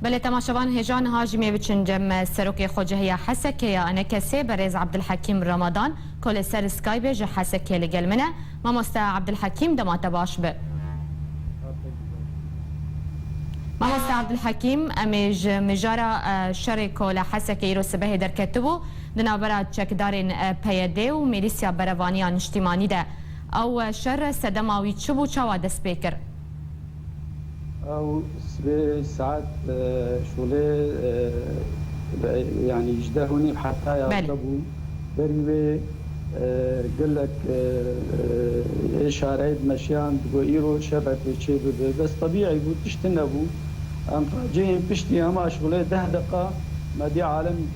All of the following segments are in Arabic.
بله تماشاوان هجان هاجمی بچن جم سروک خوجهیا حسکه یا انا کسی برز عبدالحکیم رمضان کل سر سکایب جه حسکه لگل منه ما مستا عبدالحکیم دمات باش به ما مستا عبدالحکیم امیج مجارا شر کل حسکه ایرو سبه در کتبو دنابرا چکدارین پیده و میلیسیا بروانیان اجتماعی ده او شر سدماوی چبو چوا دست بکر أو ساعات شغله يعني يجدهوني حتى يعصبوا بريوي قال لك شارعي مشيان تقوليرو شبك شيء بس طبيعي بو تجتنبوا أم جايين بشتي أما شغله 10 دقة ما دي عالم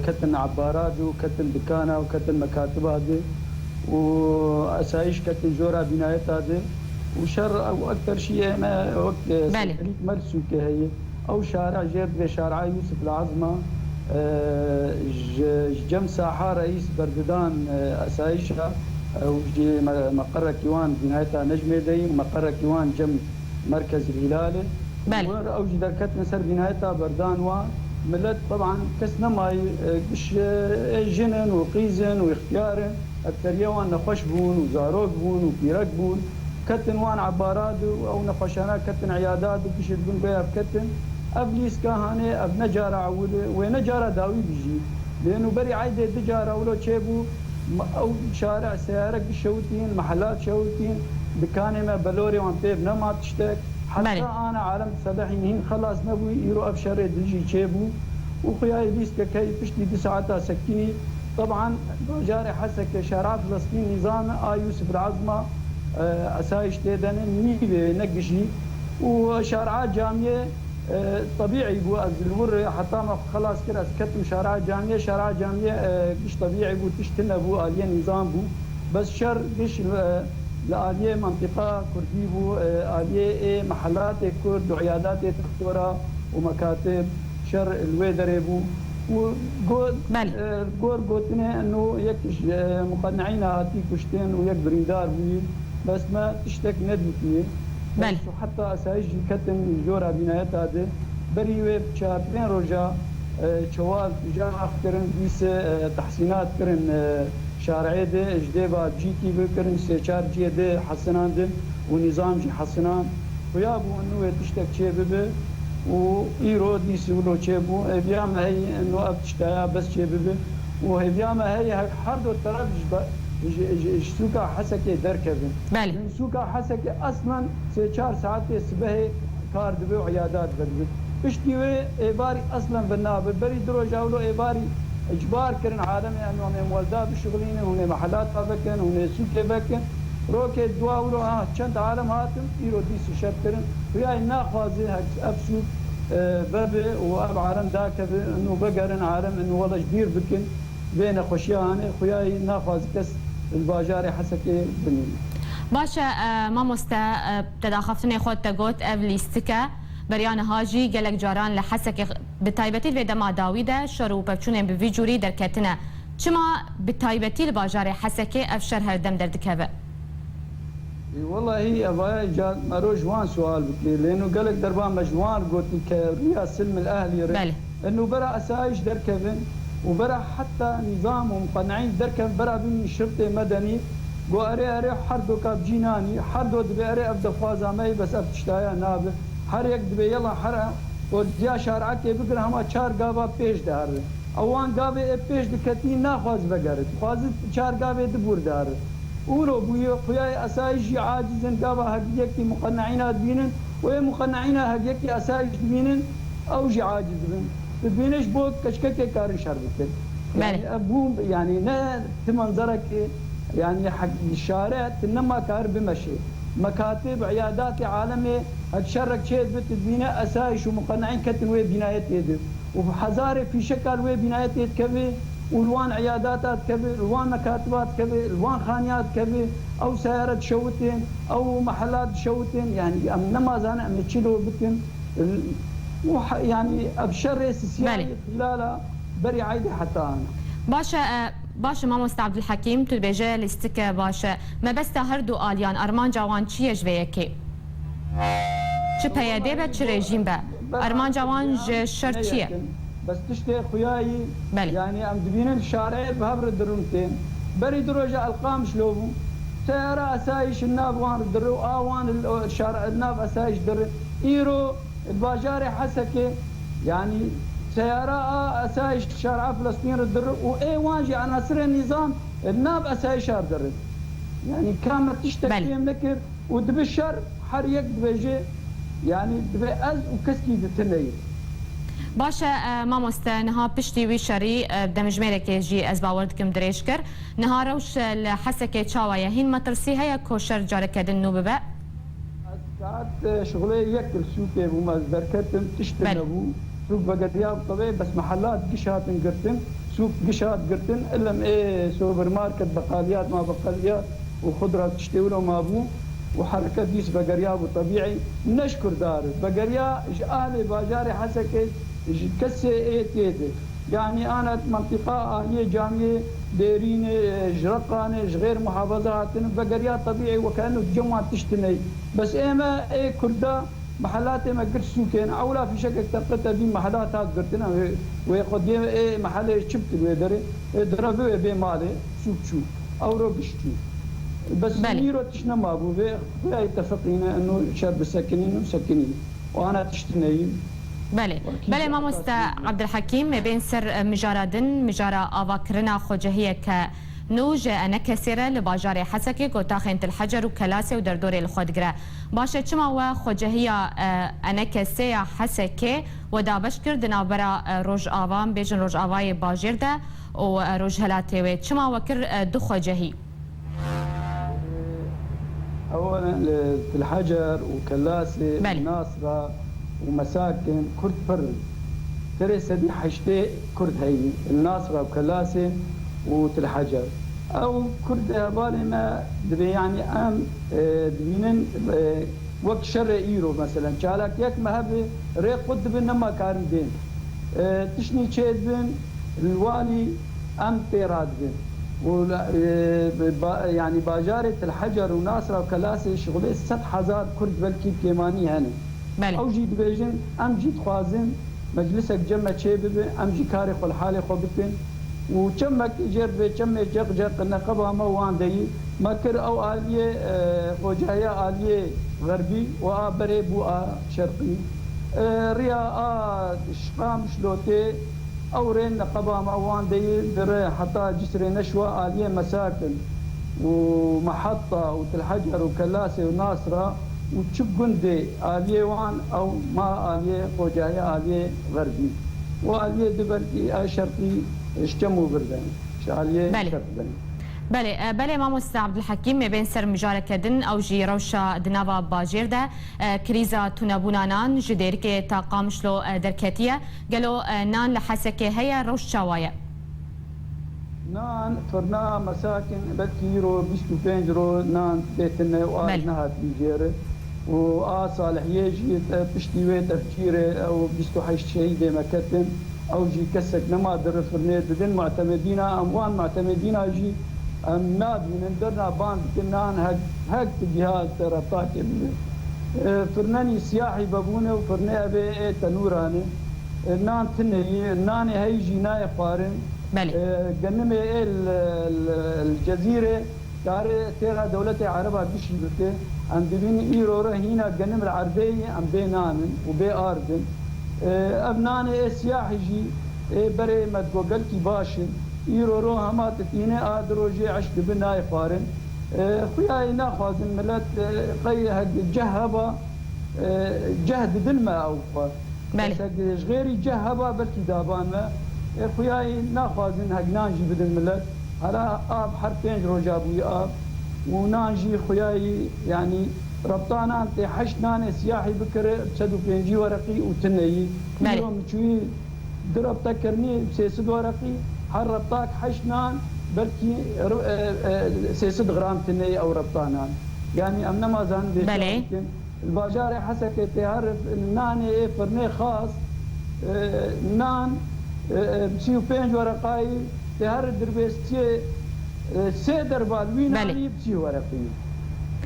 كتن عبارات وكتن دكانة وكتن مكاتب هذه وأسايش كتن جورا بنايات هذه وشر او اكثر شيء ما وقت مرسوكه هي او شارع جيد بشارع يوسف العظمه جم ساحه رئيس برددان اسايشها او مقر كيوان بنايتها نجمه دي مقر كيوان جم مركز الهلالي او دركت نسر بنايتها بردان وملت طبعا كسنا ماي جنن وقيزن واختيار اكثر يوان نخش بون وزاروق بون وبيرك بون كتن وان عبارات او نقشانا كتن عيادات وكشدون بها بكتن ابليس كهانه اب نجاره عود ونجاره داوي بيجي لانه بري عايده دجاره ولو تشيبو او شارع سيارك شوتين محلات شوتين دكانه ما بلوري وان بيب ما تشتك حتى انا عالم صباحين خلاص نبوي يرو ابشر دجي تشيبو وخيا ابليس كي بشتي 9 سكيني طبعا جاري حسك شارع فلسطين نظام يوسف العظمه أسايش تيدن نيبي نقشي وشارعات جامية طبيعي بو الور حتى ما خلاص كده كتم شارعات جامية قش طبيعي بو تشتنا بو آلية نظام بو بس شر قش لآلية منطقة كردي بو آلية محلات كرد وعيادات دكتورة ومكاتب شر الويدر بو وقول قوتنا انه يك مقنعين هاتي كشتين ويك بريدار بوي بس ما تشتك ندمتني بل حتى اسايج كتن جورا بنايات هذا بريوي بشارتين رجا شوال جا اخترن بيس تحسينات كرن شارعي ده اجديبا جي تي بكرن سيشار جي ده حسنان ده ونظام جي حسنان ويابو انه تشتك شي ببه وإيرو دي سولو تشيبو بيام هي إنه أبتشتايا بس تشيبه وهبيام هي حردو الطرف سوكا حسكي دركبن بله من سوكا حسكي أصلا 4 ساعات سبه كار دبي وعيادات بدبي بشتيوي إباري أصلا بالنابل بري درو جاولو إباري إجبار كرن عالمي أنه هم والدا بشغلين هنا محلات بكن هنا سوكي بكن روكي دواولو چند عالم هاتم إيرو دي سشب كرن وياي ناخوازي أبسوك بابي وأب عالم داك إنه بقرن عالم إنه والله كبير بكن بين خوشيانه خوياي ناخواز كس الباجاري حسكي بني باشا ما مستا تداخفتني خود تقوت أفليستكا بريان هاجي قالك جاران لحسك بتايبتي في دما داويده شرو بچونين بفي جوري دركتنا چما بتايبتي الباجاري حسكي أفشر هردم دردكبه والله هي ابايا جات مرو جوان سؤال بكي لانه قالك دربان مجوان قلت كريا سلم الاهلي بله انه برا اسايش دركبن وبرا حتى نظام ومقنعين دركب برا بين شرطه مدني قو اري حردو كاب جيناني حردو دبي اري ابدا فازا مي بس ابتشتايا ناب هر يك دبي يلا حر وديا شارعك بكره هما 4 غابا بيش دار اوان غابه بيش دكتي ناخذ بقرت خاز 4 غابه دبور دار ولو بويا خويا اسايش عاجزن غابا هديكي مقنعين بينن وهي مقنعين هديكي اسايش بينن او جي عاجز بينش بوك كشككي كارن شربت يعني ابو يعني نا تمنظرك يعني حق الشارع تنما كار بمشي مكاتب عيادات عالمي هتشرك شيء بت بينا اسايش ومقنعين كتن وي بنايات يد وحزاري في شكل وي بنايات يد كبي والوان عيادات كبي الوان مكاتبات كبي الوان خانيات كبي او سيارة شوتين او محلات شوتين يعني انما زان ام تشيلو بكن يعني ابشر سياسي خلال بري عيدي حتى انا باشا ما مست عبد الحكيم تو بيجي لستك باشا ما بس هردو آليان ارمان جوان چی جویکی چه پیاده به چه رژیم به ارمان جوان شرط چیه بس تشتي خوياي بله. يعني ام دبينن الشارع بهبر درونتين بري دروجه القام شلوبو سيارة اسايش الناب وان درو اوان الشارع الناب اسايش در ايرو الباجاري حسكه يعني سيارة اسايش شارع فلسطين الدر واي واجي عناصر النظام الناب اسايش در يعني كانت تشتكي مكر ودبشر حريق دبيجي يعني دبي از وكسكي دتنيل باشه مامۆستا نها پشتی وی شەری دەمژمێرێکێژی ئەس باوەڕ دکم درێژ کرد نها ڕەوش لە حەسەکێ چاوایە هین مەترسی هەیە کۆشەر جارەکەدن و ببە ساعات شغلي يكل سوقي وما دركتم تشتنبو سوق بقدياب طبيعي بس محلات قشات قرتن سوق قشات قرتن الا ايه سوبر ماركت بقاليات ما بقاليات وخضره تشتري ما ابو وحركه ديس بقرياب طبيعي نشكر دار بقريا اهلي باجاري حسكي كسي ايه تيتي يعني انا منطقه اهليه جامعه ديرين جرقانه غير محافظات بقريا طبيعي وكانه الجمعه تشتني بس ايما ايه كردا محلات ما قلت سوكين اولا في شكل تقطع دي محلات هات قلتنا ويقضي ايه محل شبت ويدري ضربوا بي مالي سوق شو او روبشتو بس ميرو تشنا ما ابو بي اتفقنا انه شاب ساكنين ومسكنين وانا تشتني بله مامۆستا عەبدولحەکیم بین سەر مژارادن مژارە ئاواکردنا خۆجەهەیە کە نوژ ئەنە کەسێرە لە باژارێ حەسەکێ گۆتاخێن تلحەجەر و کەلاسێ و دەردۆرێ لە خۆ دگرە باشە چماوە خۆجەهەیە ئەنە کەسەیە حەسەکێ و دابەش کرد ناوبەرە ڕۆژئاوان بێژن ڕۆژئاوایە باژێردە و ڕۆژهەلاتێوێ چماوە کرد دوو خۆجەهی اولا تلحجر وكلاسي وناصره ومساكن كرد فرد ترى سدي حشتي كرد هي الناصرة وكلاسي وتلحجر او كرد بالي ما دبي يعني ام دبينن وقت شر ايرو مثلا شالك يك مهبه ري قد بنما كارن دين تشني تشيد بن الوالي ام بيراد بن يعني باجارة الحجر وناصرة وكلاسي شغلي 6,000 كرد بلكي كيماني هنا او جي دبيجن ام جي خوازن مجلسك جمع شي ببي ام جي كاري خو الحالي خو ببن وكمك جر بكم جق نقبها موان دي مكر او اليه وجايه اليه غربي وابري بو شرقي ريا شقام شلوتي او رين نقبها موان دي در حتى جسر نشوى اليه مساكن ومحطه وتلحجر وكلاسي وناصره وتشقندي آلية وان أو ما آلية وجاية آلية غربي وآلية دبرتي شرقي اشتموا بردن آلية شرقي بله مامۆستا عەبدولحەکیم بین سەر مژارەکەدن ئەو ژی ڕەوشە دناوە باژێردە کریزا تونەبوونانان ji dêrikê ta Qamişlo derketiye gelo nan li Hesekê heye rewş çawa نان فرنا مساكن بلكي يورو 25 يورو نان بيتنا وآنها تيجيره وصالح يجي بشتي تفكيره او 28 شهيده مكتن او جي كسك نما در فرنيت بدن معتمدين اموان معتمدين جي امناد من درنا باند كنان هك جهاز ربطاك فرناني سياحي بابونه وفرني ابي تنوراني نان تنهي نان هيجي ناي قارن جنمي الجزيره ترى دولة عربة بشي بته عندنا إيرورا هنا جنم العربية عم بينامن وبي أردن أبناني سياحي جي بري ما تقول كي باشن إيرورا هما تتيني أدروجي عشت بناي قارن خوياي ناخذ ملت قي جهبة جهد دلما أو غيري جهبة بركي دابان ما خوياي ناخذ هجنانجي بدل ملت هلا آب حرفين رجابوي آب ونانجي خوياي يعني ربطانا انت حشنان سياحي بكر تسدو بينجي ورقي وتنيي اليوم شوي دربتك كرني سيسد ورقي حربطاك حشنان بلكي سيسد غرام تنيي او ربطانان يعني امنا ما زان بلي الباجاري حسك تعرف ناني فرني خاص نان بسيو بينج ورقاي تهر دربستي سيدر بالوين علي بسي ورقي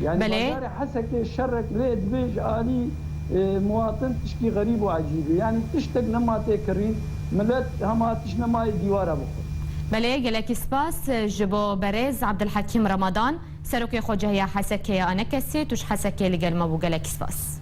يعني بازار حسك الشرك ريد بيج علي مواطن تشكي غريب وعجيب يعني تشتق نما تكرين ملت هما تشنما ديوارا بخور بله گلک سپاس جبو برز عبدالحکیم رمضان سروک خوجه حسکه آنکسی توش حسکه لگل ما بو گلک سپاس